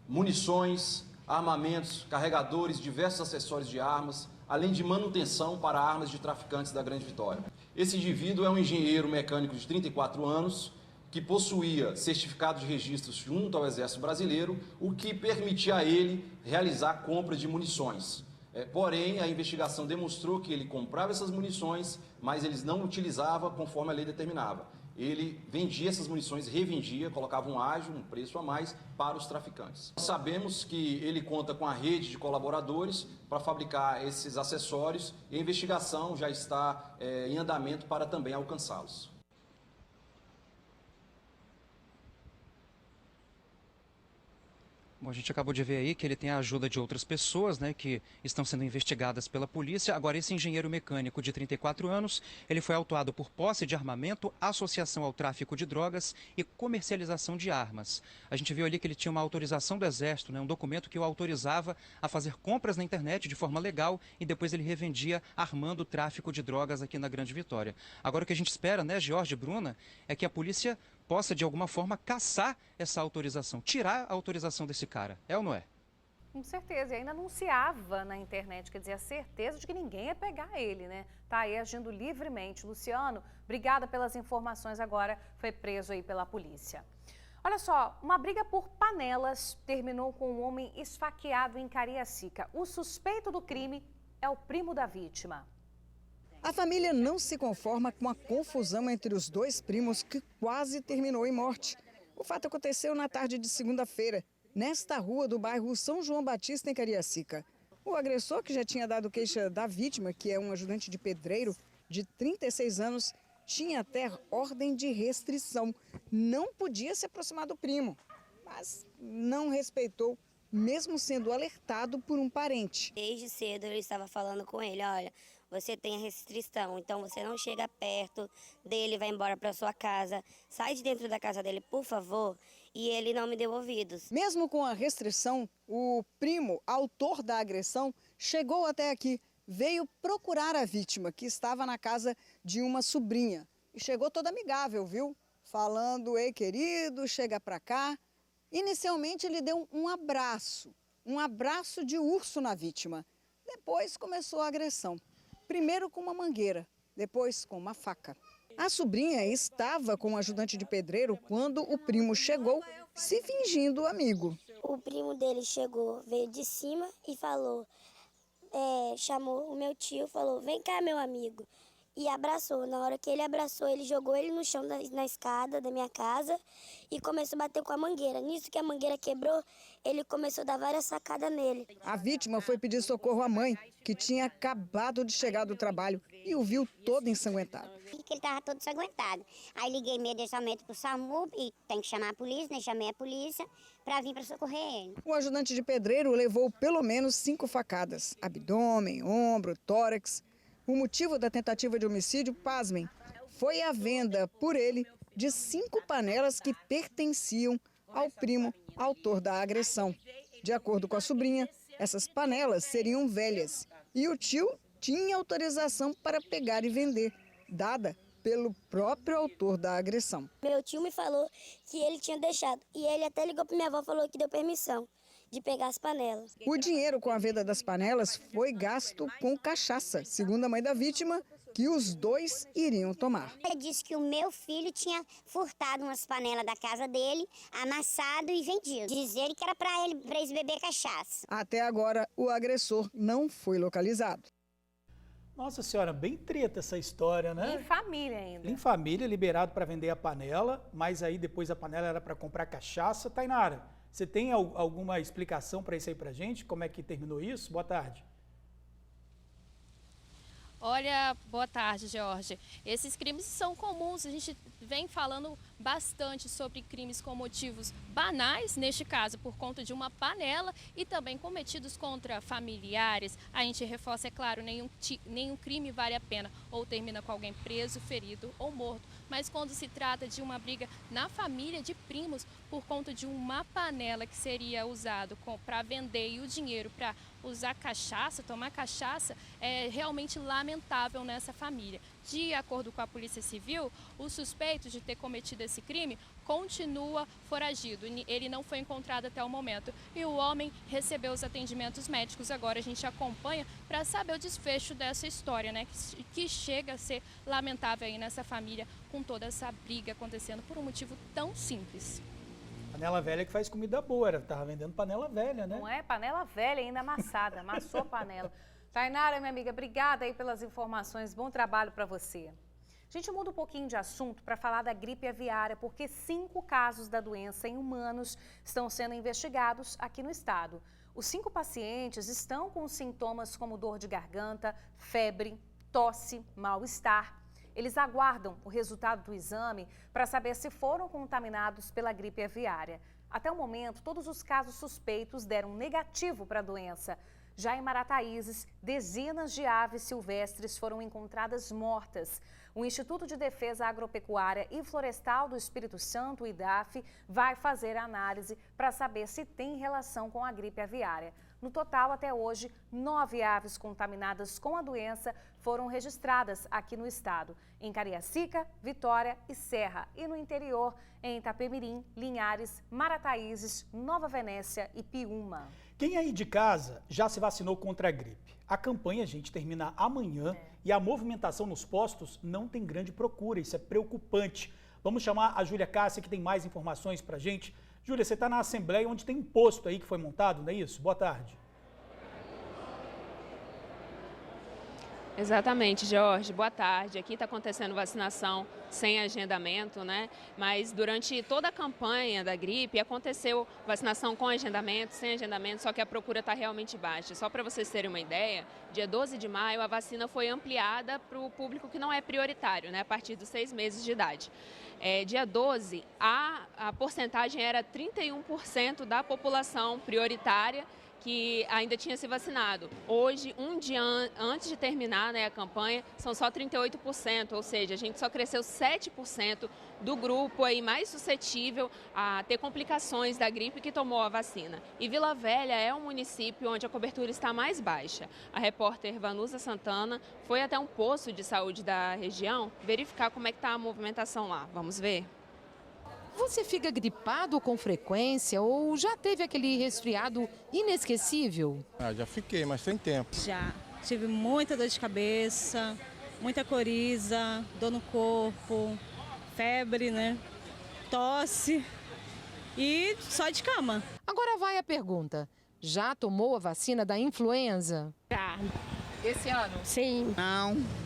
munições, armamentos, carregadores, diversos acessórios de armas, além de manutenção para armas de traficantes da Grande Vitória. Esse indivíduo é um engenheiro mecânico de 34 anos, que possuía certificado de registros junto ao Exército Brasileiro, o que permitia a ele realizar compra de munições. Porém, a investigação demonstrou que ele comprava essas munições, mas eles não utilizava conforme a lei determinava. Ele vendia essas munições, revendia, colocava um ágio, um preço a mais para os traficantes. Sabemos que ele conta com a rede de colaboradores para fabricar esses acessórios e a investigação já está em andamento para também alcançá-los. Bom, a gente acabou de ver aí que ele tem a ajuda de outras pessoas, né, que estão sendo investigadas pela polícia. Agora, esse engenheiro mecânico de 34 anos, ele foi autuado por posse de armamento, associação ao tráfico de drogas e comercialização de armas. A gente viu ali que ele tinha uma autorização do Exército, né, um documento que o autorizava a fazer compras na internet de forma legal e depois ele revendia armando o tráfico de drogas aqui na Grande Vitória. Agora, o que a gente espera, né, Jorge e Bruna, é que a polícia possa, de alguma forma, caçar essa autorização, tirar a autorização desse cara. É ou não é? Com certeza. E ainda anunciava na internet, quer dizer, a certeza de que ninguém ia pegar ele, né? Tá aí agindo livremente. Luciano, obrigada pelas informações. Agora foi preso aí pela polícia. Olha só, uma briga por panelas terminou com um homem esfaqueado em Cariacica. O suspeito do crime é o primo da vítima. A família não se conforma com a confusão entre os dois primos que quase terminou em morte. O fato aconteceu na tarde de segunda-feira, nesta rua do bairro São João Batista, em Cariacica. O agressor, que já tinha dado queixa da vítima, que é um ajudante de pedreiro de 36 anos, tinha até ordem de restrição. Não podia se aproximar do primo, mas não respeitou, mesmo sendo alertado por um parente. Desde cedo eu estava falando com ele, olha, você tem a restrição, então você não chega perto dele, vai embora para sua casa, sai de dentro da casa dele, por favor, e ele não me deu ouvidos. Mesmo com a restrição, o primo, autor da agressão, chegou até aqui, veio procurar a vítima, que estava na casa de uma sobrinha. E chegou toda amigável, viu? Falando, ei querido, chega pra cá. Inicialmente ele deu um abraço de urso na vítima. Depois começou a agressão. Primeiro com uma mangueira, depois com uma faca. A sobrinha estava com o ajudante de pedreiro quando o primo chegou, se fingindo amigo. O primo dele chegou, veio de cima e falou, chamou o meu tio, falou, vem cá meu amigo. E abraçou. Na hora que ele abraçou, ele jogou ele no chão na escada da minha casa e começou a bater com a mangueira. Nisso que a mangueira quebrou, ele começou a dar várias sacadas nele. A vítima foi pedir socorro à mãe, que tinha acabado de chegar do trabalho e o viu todo ensanguentado. Ele estava todo ensanguentado. Aí liguei imediatamente para o SAMU e tem que chamar a polícia, né? Chamei a polícia para vir para socorrer ele. O ajudante de pedreiro levou pelo menos 5 facadas, abdômen, ombro, tórax. O motivo da tentativa de homicídio, pasmem, foi a venda por ele de 5 panelas que pertenciam ao primo autor da agressão. De acordo com a sobrinha, essas panelas seriam velhas e o tio tinha autorização para pegar e vender, dada pelo próprio autor da agressão. Meu tio me falou que ele tinha deixado e ele até ligou para minha avó e falou que deu permissão de pegar as panelas. O dinheiro com a venda das panelas foi gasto com cachaça, segundo a mãe da vítima, que os dois iriam tomar. Ele disse que o meu filho tinha furtado umas panelas da casa dele, amassado e vendido. Diz ele que era para eles beber cachaça. Até agora, o agressor não foi localizado. Nossa senhora, bem treta essa história, né? Em família ainda. Em família, liberado para vender a panela, mas aí depois a panela era para comprar cachaça. Tainara, você tem alguma explicação para isso aí pra gente? Como é que terminou isso? Boa tarde. Olha, boa tarde, Jorge. Esses crimes são comuns, a gente vem falando bastante sobre crimes com motivos banais, neste caso por conta de uma panela, e também cometidos contra familiares. A gente reforça, é claro, nenhum crime vale a pena, ou termina com alguém preso, ferido ou morto. Mas quando se trata de uma briga na família de primos por conta de uma panela que seria usado para vender e o dinheiro para usar cachaça, tomar cachaça, é realmente lamentável nessa família. De acordo com a Polícia Civil, o suspeito de ter cometido esse crime continua foragido. Ele não foi encontrado até o momento. E o homem recebeu os atendimentos médicos. Agora a gente acompanha para saber o desfecho dessa história, né? Que chega a ser lamentável aí nessa família, com toda essa briga acontecendo por um motivo tão simples. Panela velha que faz comida boa, tava vendendo panela velha, né? Não é? Panela velha ainda amassada, amassou a panela. Tainara, minha amiga, obrigada aí pelas informações, bom trabalho para você. A gente muda um pouquinho de assunto para falar da gripe aviária, porque 5 casos da doença em humanos estão sendo investigados aqui no estado. Os 5 pacientes estão com sintomas como dor de garganta, febre, tosse, mal-estar. Eles aguardam o resultado do exame para saber se foram contaminados pela gripe aviária. Até o momento, todos os casos suspeitos deram negativo para a doença. Já em Marataízes, dezenas de aves silvestres foram encontradas mortas. O Instituto de Defesa Agropecuária e Florestal do Espírito Santo, o IDAF, vai fazer a análise para saber se tem relação com a gripe aviária. No total, até hoje, 9 aves contaminadas com a doença foram registradas aqui no estado, em Cariacica, Vitória e Serra, e no interior, em Itapemirim, Linhares, Marataízes, Nova Venécia e Piúma. Quem aí de casa já se vacinou contra a gripe? A campanha, gente, termina amanhã e a movimentação nos postos não tem grande procura, isso é preocupante. Vamos chamar a Júlia Cássia, que tem mais informações pra gente. Júlia, você está na Assembleia, onde tem um posto aí que foi montado, não é isso? Boa tarde. Exatamente, Jorge. Boa tarde. Aqui está acontecendo vacinação sem agendamento, né? Mas durante toda a campanha da gripe aconteceu vacinação com agendamento, sem agendamento, só que a procura está realmente baixa. Só para vocês terem uma ideia, dia 12 de maio a vacina foi ampliada para o público que não é prioritário, né? A partir dos 6 meses de idade. Dia 12, a porcentagem era 31% da população prioritária que ainda tinha se vacinado. Hoje, um dia antes de terminar, né, a campanha, são só 38%, ou seja, a gente só cresceu 7% do grupo aí mais suscetível a ter complicações da gripe que tomou a vacina. E Vila Velha é o município onde a cobertura está mais baixa. A repórter Vanusa Santana foi até um posto de saúde da região verificar como é que está a movimentação lá. Vamos ver? Você fica gripado com frequência ou já teve aquele resfriado inesquecível? Já fiquei, mas tem tempo. Já. Tive muita dor de cabeça, muita coriza, dor no corpo, febre, né? Tosse e só de cama. Agora vai a pergunta. Já tomou a vacina da influenza? Já. Esse ano? Sim.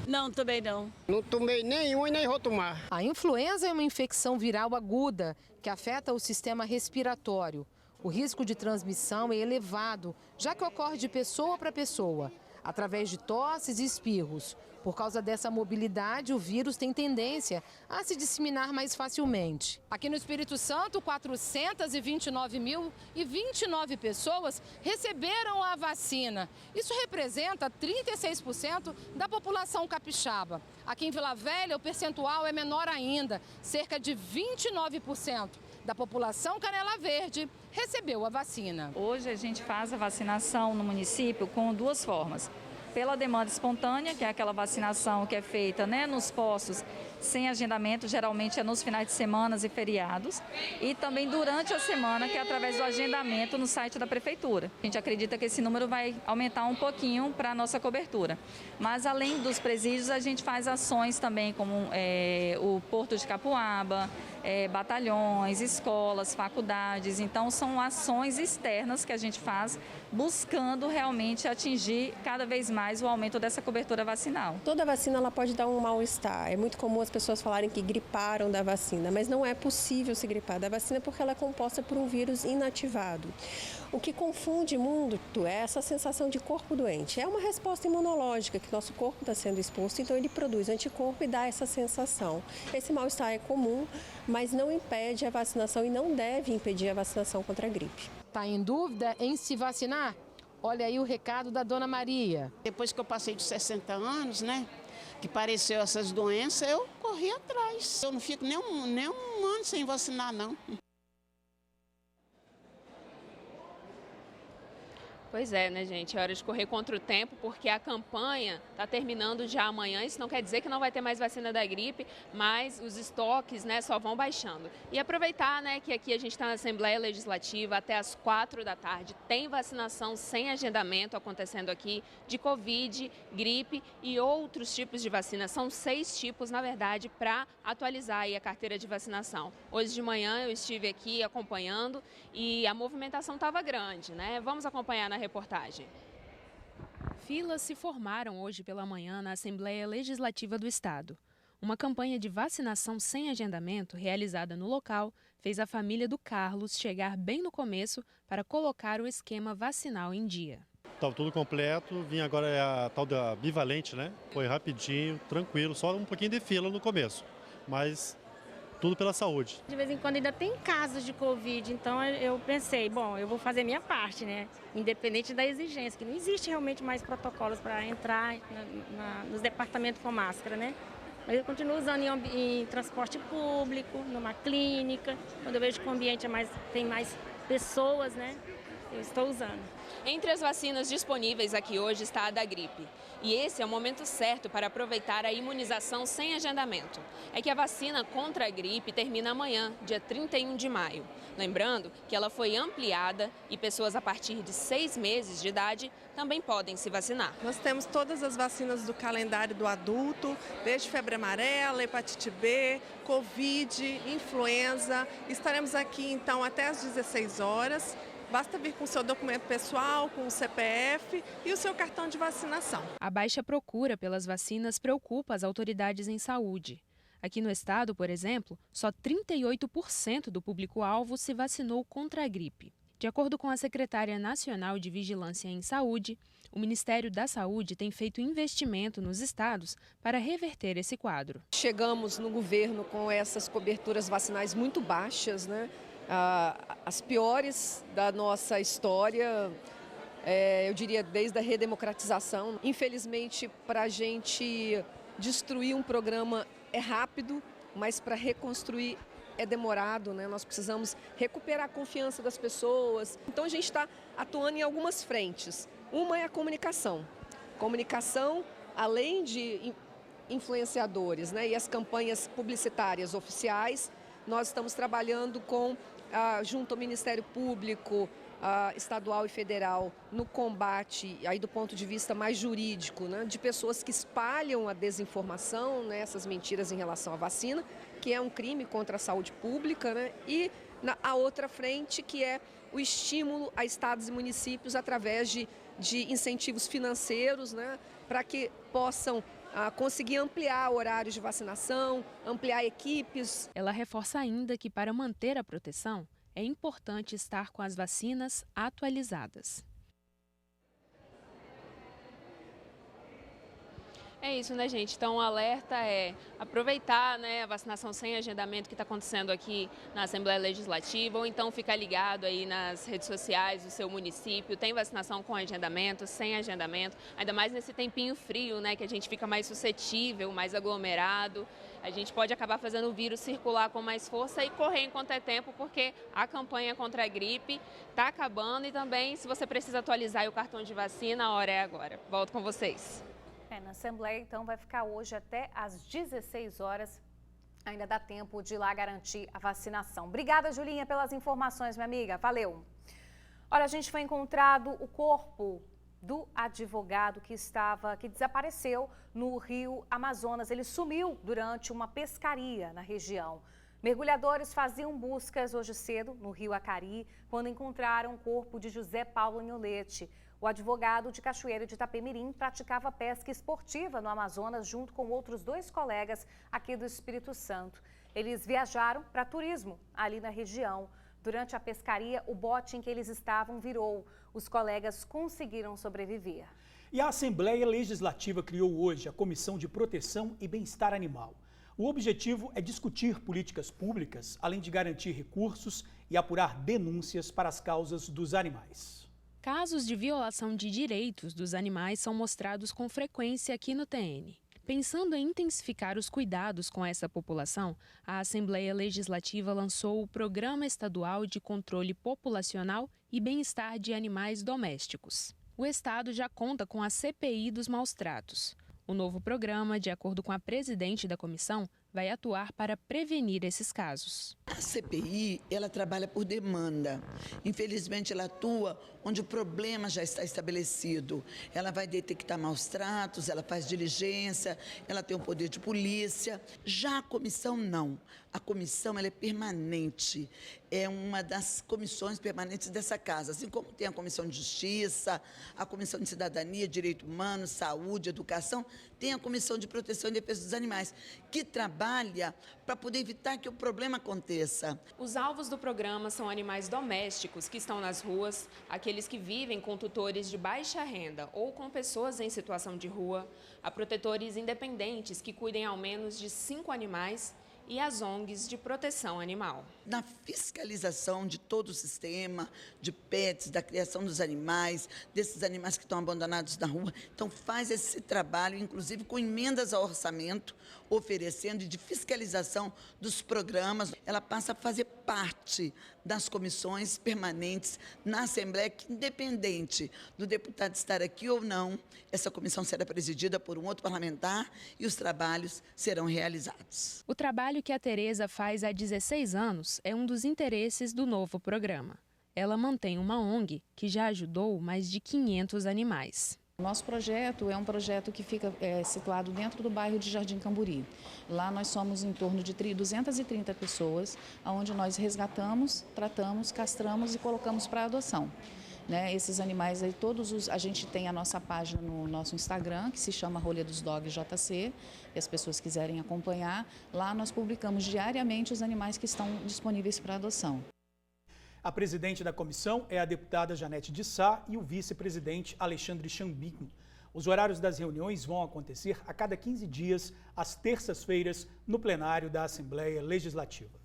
Não, também não. Não tomei nenhum e nem vou tomar. A influenza é uma infecção viral aguda que afeta o sistema respiratório. O risco de transmissão é elevado, já que ocorre de pessoa para pessoa, através de tosses e espirros. Por causa dessa mobilidade, o vírus tem tendência a se disseminar mais facilmente. Aqui no Espírito Santo, 429.029 pessoas receberam a vacina. Isso representa 36% da população capixaba. Aqui em Vila Velha, o percentual é menor ainda, cerca de 29% da população Canela Verde recebeu a vacina. Hoje a gente faz a vacinação no município com duas formas. Pela demanda espontânea, que é aquela vacinação que é feita, né, nos postos sem agendamento, geralmente é nos finais de semana e feriados, e também durante a semana, que é através do agendamento no site da Prefeitura. A gente acredita que esse número vai aumentar um pouquinho para a nossa cobertura. Mas além dos presídios, a gente faz ações também como o Porto de Capuaba, batalhões, escolas, faculdades. Então são ações externas que a gente faz buscando realmente atingir cada vez mais o aumento dessa cobertura vacinal. Toda vacina ela pode dar um mal-estar. É muito comum as pessoas falarem que griparam da vacina, mas não é possível se gripar da vacina porque ela é composta por um vírus inativado. O que confunde muito é essa sensação de corpo doente. É uma resposta imunológica que nosso corpo está sendo exposto, então ele produz anticorpo e dá essa sensação. Esse mal-estar é comum, mas não impede a vacinação e não deve impedir a vacinação contra a gripe. Está em dúvida em se vacinar? Olha aí o recado da Dona Maria. Depois que eu passei de 60 anos, né, que apareceu essas doenças, eu corri atrás. Eu não fico nem um ano sem vacinar, não. Pois é, né, gente? É hora de correr contra o tempo, porque a campanha está terminando já amanhã. Isso não quer dizer que não vai ter mais vacina da gripe, mas os estoques, né, só vão baixando. E aproveitar, né, que aqui a gente está na Assembleia Legislativa até às 4 da tarde. Tem vacinação sem agendamento acontecendo aqui de Covid, gripe e outros tipos de vacina. São 6 tipos, na verdade, para atualizar aí a carteira de vacinação. Hoje de manhã eu estive aqui acompanhando e a movimentação estava grande, né? Vamos acompanhar na reportagem. Filas se formaram hoje pela manhã na Assembleia Legislativa do Estado. Uma campanha de vacinação sem agendamento realizada no local fez a família do Carlos chegar bem no começo para colocar o esquema vacinal em dia. Estava tudo completo, vim agora a tal da bivalente, né? Foi rapidinho, tranquilo, só um pouquinho de fila no começo, mas tudo pela saúde. De vez em quando ainda tem casos de Covid, então eu pensei, bom, eu vou fazer minha parte, né? Independente da exigência, que não existe realmente mais protocolos para entrar nos departamentos com máscara, né? Mas eu continuo usando em transporte público, numa clínica, quando eu vejo que o ambiente tem mais pessoas, né? Eu estou usando. Entre as vacinas disponíveis aqui hoje está a da gripe. E esse é o momento certo para aproveitar a imunização sem agendamento. É que a vacina contra a gripe termina amanhã, dia 31 de maio. Lembrando que ela foi ampliada e pessoas a partir de 6 meses de idade também podem se vacinar. Nós temos todas as vacinas do calendário do adulto, desde febre amarela, hepatite B, Covid, influenza. Estaremos aqui então até às 16 horas. Basta vir com o seu documento pessoal, com o CPF e o seu cartão de vacinação. A baixa procura pelas vacinas preocupa as autoridades em saúde. Aqui no estado, por exemplo, só 38% do público-alvo se vacinou contra a gripe. De acordo com a secretária nacional de Vigilância em Saúde, o Ministério da Saúde tem feito investimento nos estados para reverter esse quadro. Chegamos no governo com essas coberturas vacinais muito baixas, né? As piores da nossa história, eu diria desde a redemocratização. Infelizmente, para a gente destruir um programa é rápido, mas para reconstruir é demorado, né? Nós precisamos recuperar a confiança das pessoas. Então a gente está atuando em algumas frentes. Uma é a comunicação. Comunicação, além de influenciadores, né, e as campanhas publicitárias oficiais, nós estamos trabalhando junto ao Ministério Público estadual e federal no combate, aí do ponto de vista mais jurídico, né, de pessoas que espalham a desinformação, né, essas mentiras em relação à vacina, que é um crime contra a saúde pública, né, e a outra frente, que é o estímulo a estados e municípios através de incentivos financeiros, né, para que possam conseguir ampliar horários de vacinação, ampliar equipes. Ela reforça ainda que para manter a proteção, é importante estar com as vacinas atualizadas. É isso, né, gente? Então, o alerta é aproveitar, né, a vacinação sem agendamento que está acontecendo aqui na Assembleia Legislativa, ou então ficar ligado aí nas redes sociais do seu município. Tem vacinação com agendamento, sem agendamento, ainda mais nesse tempinho frio, né, que a gente fica mais suscetível, mais aglomerado. A gente pode acabar fazendo o vírus circular com mais força e correr enquanto é tempo, porque a campanha contra a gripe está acabando e também, se você precisa atualizar o cartão de vacina, a hora é agora. Volto com vocês. Na Assembleia, então, vai ficar hoje até às 16 horas. Ainda dá tempo de ir lá garantir a vacinação. Obrigada, Julinha, pelas informações, minha amiga. Valeu. Olha, a gente foi encontrado o corpo do advogado que desapareceu no Rio Amazonas. Ele sumiu durante uma pescaria na região. Mergulhadores faziam buscas hoje cedo no Rio Acari, quando encontraram o corpo de José Paulo Nholete. O advogado de Cachoeira de Itapemirim praticava pesca esportiva no Amazonas junto com outros 2 colegas aqui do Espírito Santo. Eles viajaram para turismo ali na região. Durante a pescaria, o bote em que eles estavam virou. Os colegas conseguiram sobreviver. E a Assembleia Legislativa criou hoje a Comissão de Proteção e Bem-Estar Animal. O objetivo é discutir políticas públicas, além de garantir recursos e apurar denúncias para as causas dos animais. Casos de violação de direitos dos animais são mostrados com frequência aqui no TN. Pensando em intensificar os cuidados com essa população, a Assembleia Legislativa lançou o Programa Estadual de Controle Populacional e Bem-Estar de Animais Domésticos. O Estado já conta com a CPI dos maus-tratos. O novo programa, de acordo com a presidente da comissão, vai atuar para prevenir esses casos. A CPI, ela trabalha por demanda. Infelizmente, ela atua onde o problema já está estabelecido. Ela vai detectar maus-tratos, ela faz diligência, ela tem o poder de polícia. Já a comissão, não. A comissão, ela é permanente. É uma das comissões permanentes dessa casa. Assim como tem a Comissão de Justiça, a Comissão de Cidadania, Direito Humano, Saúde, Educação, tem a Comissão de Proteção e Defesa dos Animais, que trabalha para poder evitar que o problema aconteça. Os alvos do programa são animais domésticos que estão nas ruas, aqueles que vivem com tutores de baixa renda ou com pessoas em situação de rua, a protetores independentes que cuidem ao menos de 5 animais e as ONGs de proteção animal. Na fiscalização de todo o sistema, de pets, da criação dos animais, desses animais que estão abandonados na rua, então faz esse trabalho, inclusive com emendas ao orçamento, oferecendo de fiscalização dos programas. Ela passa a fazer parte das comissões permanentes na Assembleia, que independente do deputado estar aqui ou não, essa comissão será presidida por um outro parlamentar e os trabalhos serão realizados. O trabalho que a Tereza faz há 16 anos é um dos interesses do novo programa. Ela mantém uma ONG que já ajudou mais de 500 animais. Nosso projeto é um projeto que fica situado dentro do bairro de Jardim Camburi. Lá nós somos em torno de 230 pessoas, onde nós resgatamos, tratamos, castramos e colocamos para adoção. Esses animais aí, a gente tem a nossa página no nosso Instagram, que se chama Rolha dos Dogs JC, e as pessoas quiserem acompanhar, lá nós publicamos diariamente os animais que estão disponíveis para adoção. A presidente da comissão é a deputada Janete de Sá e o vice-presidente Alexandre Chambinho. Os horários das reuniões vão acontecer a cada 15 dias, às terças-feiras, no plenário da Assembleia Legislativa.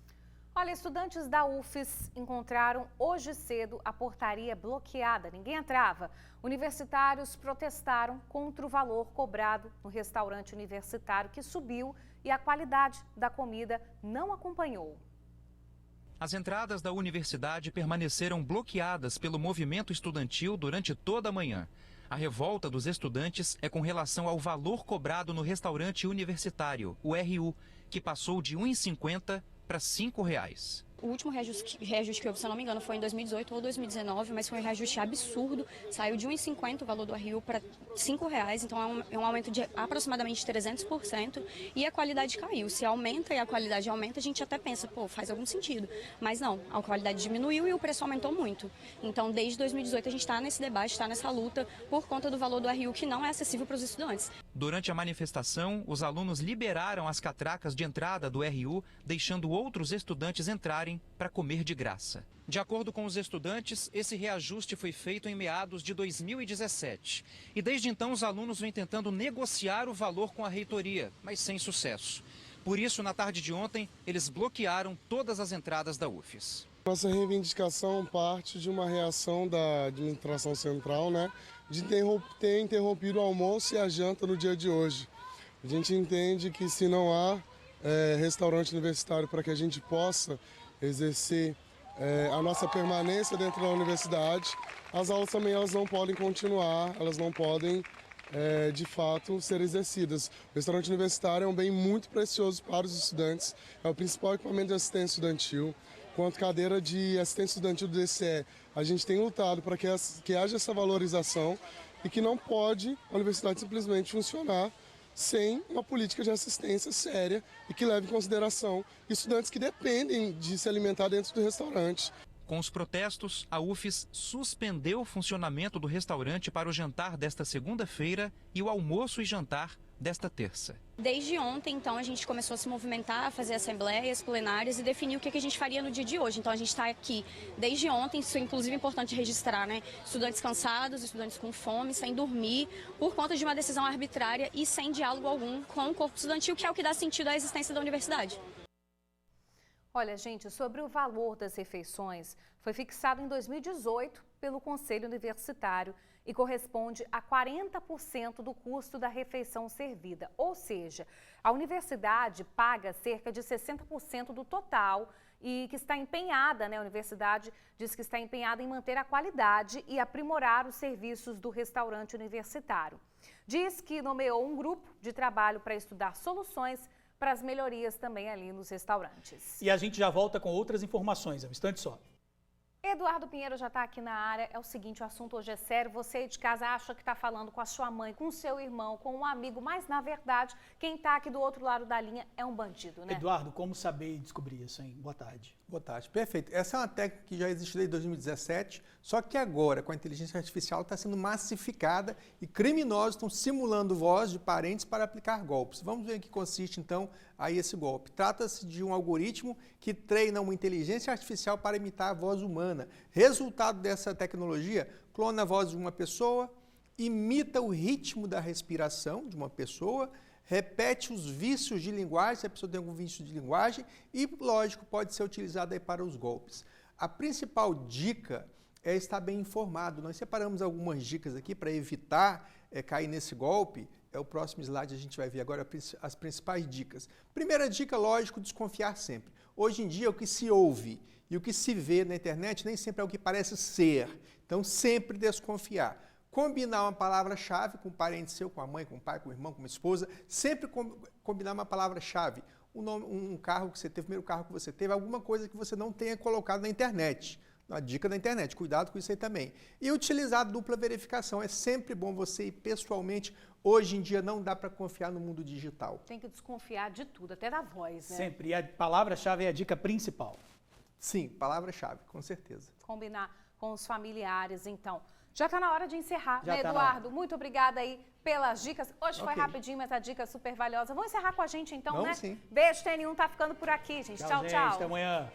Olha, estudantes da UFES encontraram hoje cedo a portaria bloqueada, ninguém entrava. Universitários protestaram contra o valor cobrado no restaurante universitário, que subiu e a qualidade da comida não acompanhou. As entradas da universidade permaneceram bloqueadas pelo movimento estudantil durante toda a manhã. A revolta dos estudantes é com relação ao valor cobrado no restaurante universitário, o RU, que passou de R$ 1,50 para R$ 5,00. O último reajuste que houve, se eu não me engano, foi em 2018 ou 2019, mas foi um reajuste absurdo. Saiu de R$ 1,50 o valor do RU para R$ 5,00, então é um aumento de aproximadamente 300%. E a qualidade caiu. Se aumenta e a qualidade aumenta, a gente até pensa, pô, faz algum sentido. Mas não, a qualidade diminuiu e o preço aumentou muito. Então, desde 2018, a gente está nesse debate, está nessa luta por conta do valor do RU, que não é acessível para os estudantes. Durante a manifestação, os alunos liberaram as catracas de entrada do RU, deixando outros estudantes entrarem para comer de graça. De acordo com os estudantes, esse reajuste foi feito em meados de 2017. E desde então os alunos vêm tentando negociar o valor com a reitoria, mas sem sucesso. Por isso, na tarde de ontem, eles bloquearam todas as entradas da UFES. Nossa reivindicação parte de uma reação da administração central, de ter interrompido o almoço e a janta no dia de hoje. A gente entende que se não há restaurante universitário para que a gente possa exercer a nossa permanência dentro da universidade, as aulas também elas não podem continuar, elas não podem, de fato, ser exercidas. O restaurante universitário é um bem muito precioso para os estudantes, é o principal equipamento de assistência estudantil. Quanto cadeira de assistência estudantil do DCE, a gente tem lutado para que haja essa valorização e que não pode a universidade simplesmente funcionar sem uma política de assistência séria e que leve em consideração estudantes que dependem de se alimentar dentro do restaurante. Com os protestos, a UFES suspendeu o funcionamento do restaurante para o jantar desta segunda-feira e o almoço e jantar desta terça. Desde ontem, então, a gente começou a se movimentar, a fazer assembleias plenárias e definir o que a gente faria no dia de hoje. Então, a gente está aqui desde ontem, isso é inclusive importante registrar, Estudantes cansados, estudantes com fome, sem dormir, por conta de uma decisão arbitrária e sem diálogo algum com o corpo estudantil, que é o que dá sentido à existência da universidade. Olha, gente, sobre o valor das refeições, foi fixado em 2018 pelo Conselho Universitário e corresponde a 40% do custo da refeição servida. Ou seja, a universidade paga cerca de 60% do total e que está empenhada, a universidade diz que está empenhada em manter a qualidade e aprimorar os serviços do restaurante universitário. Diz que nomeou um grupo de trabalho para estudar soluções para as melhorias também ali nos restaurantes. E a gente já volta com outras informações, um instante só. Eduardo Pinheiro já está aqui na área. É o seguinte, o assunto hoje é sério. Você aí de casa acha que está falando com a sua mãe, com o seu irmão, com um amigo, mas na verdade, quem está aqui do outro lado da linha é um bandido, né? Eduardo, como saber e descobrir isso, hein? Boa tarde. Boa tarde, perfeito. Essa é uma técnica que já existe desde 2017, só que agora, com a inteligência artificial, está sendo massificada e criminosos estão simulando voz de parentes para aplicar golpes. Vamos ver em que consiste, então, aí esse golpe. Trata-se de um algoritmo que treina uma inteligência artificial para imitar a voz humana. Resultado dessa tecnologia, clona a voz de uma pessoa, imita o ritmo da respiração de uma pessoa, repete os vícios de linguagem, se a pessoa tem algum vício de linguagem, e, lógico, pode ser utilizado aí para os golpes. A principal dica é estar bem informado. Nós separamos algumas dicas aqui para evitar cair nesse golpe. É o próximo slide, a gente vai ver agora as principais dicas. Primeira dica, lógico, desconfiar sempre. Hoje em dia, o que se ouve e o que se vê na internet nem sempre é o que parece ser. Então, sempre desconfiar. Combinar uma palavra-chave com um parente seu, com a mãe, com o pai, com o irmão, com a esposa. Sempre combinar uma palavra-chave. Um carro que você teve, o primeiro carro que você teve, alguma coisa que você não tenha colocado na internet. Uma dica da internet, cuidado com isso aí também. E utilizar a dupla verificação. É sempre bom você ir pessoalmente. Hoje em dia não dá para confiar no mundo digital. Tem que desconfiar de tudo, até da voz, né? Sempre. E a palavra-chave é a dica principal. Sim, palavra-chave, com certeza. Combinar com os familiares, então. Já está na hora de encerrar, né, Eduardo? Muito obrigada aí pelas dicas. Hoje foi rapidinho, mas a dica é super valiosa. Vamos encerrar com a gente então, Vamos, né? Sim. Beijo, TN1 tá ficando por aqui, gente. Tchau, gente, tchau. Até amanhã.